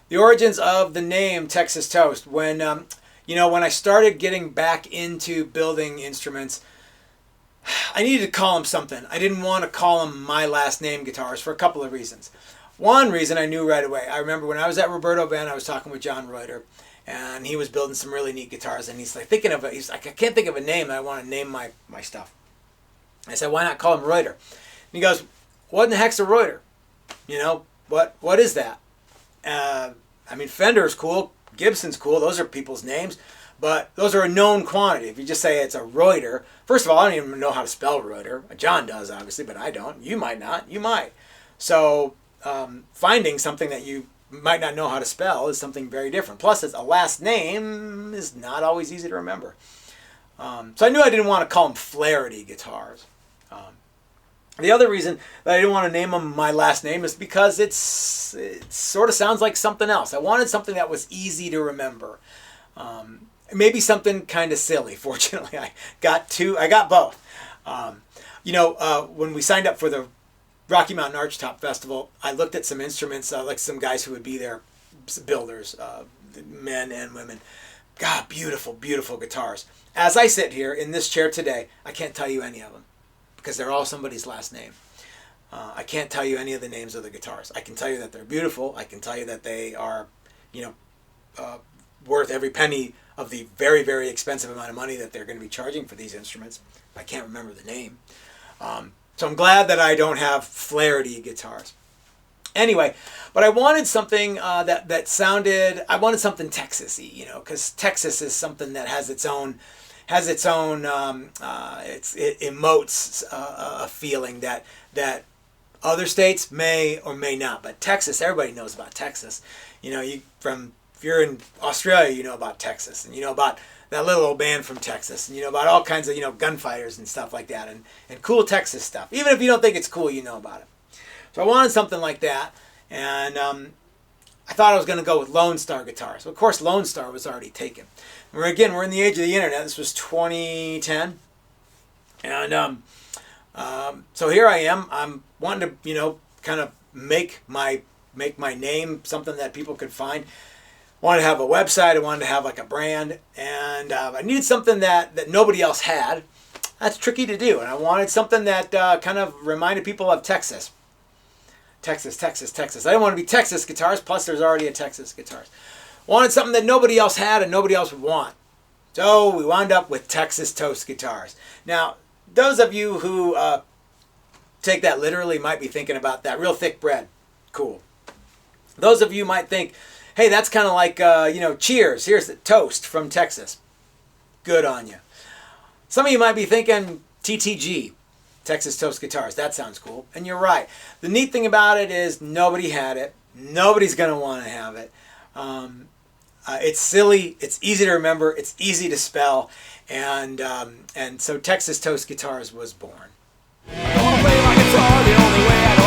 The origins of the name Texas Toast. When when I started getting back into building instruments, I needed to call them something. I didn't want to call them my last name guitars for a couple of reasons. One reason I knew right away. I remember when I was at Roberto Band, I was talking with John Reuter, and he was building some really neat guitars, and he's like he's like, I can't think of a name. I want to name my stuff. I said, why not call him Reuter? And he goes, what in the heck's a Reuter? What is that? Fender's cool, Gibson's cool, those are people's names, but those are a known quantity. If you just say it's a Reuter, first of all, I don't even know how to spell Reuter. John does, obviously, but I don't. You might not. You might. So finding something that you might not know how to spell is something very different. Plus, it's a last name is not always easy to remember. So I knew I didn't want to call them Flaherty guitars. The other reason that I didn't want to name them my last name is because it sort of sounds like something else. I wanted something that was easy to remember. Maybe something kind of silly. Fortunately, I got both. When we signed up for the Rocky Mountain Archtop Festival, I looked at some instruments, like some guys who would be there, builders, men and women. God, beautiful, beautiful guitars. As I sit here in this chair today, I can't tell you any of them, because they're all somebody's last name. I can't tell you any of the names of the guitars. I can tell you that they're beautiful. I can tell you that they are, worth every penny of the very, very expensive amount of money that they're going to be charging for these instruments. I can't remember the name. So I'm glad that I don't have Flaherty guitars. Anyway, but I wanted something that sounded. I wanted something Texas-y, because Texas is something that has its own. It emotes a feeling that other states may or may not, but Texas, everybody knows about Texas. If you're in Australia, you know about Texas, and you know about that little old band from Texas, and you know about all kinds of gunfighters and stuff like that, and cool Texas stuff. Even if you don't think it's cool, you know about it. So I wanted something like that, and I thought I was going to go with Lone Star guitars. Of course, Lone Star was already taken. We're in the age of the internet. This was 2010, and so here I am. I'm wanting to, kind of make my name something that people could find. I wanted to have a website. I wanted to have like a brand, and I needed something that nobody else had. That's tricky to do, and I wanted something that kind of reminded people of Texas. Texas, Texas, Texas. I didn't want to be Texas guitars. Plus, there's already a Texas guitars. Wanted something that nobody else had and nobody else would want. So we wound up with Texas Toast guitars. Now, those of you who take that literally might be thinking about that. Real thick bread. Cool. Those of you might think, hey, that's kind of like, cheers. Here's the toast from Texas. Good on you. Some of you might be thinking TTG, Texas Toast guitars. That sounds cool. And you're right. The neat thing about it is nobody had it. Nobody's going to want to have it. It's silly. It's easy to remember. It's easy to spell. And so Texas Toast Guitars was born. I wanna play my guitar the only way I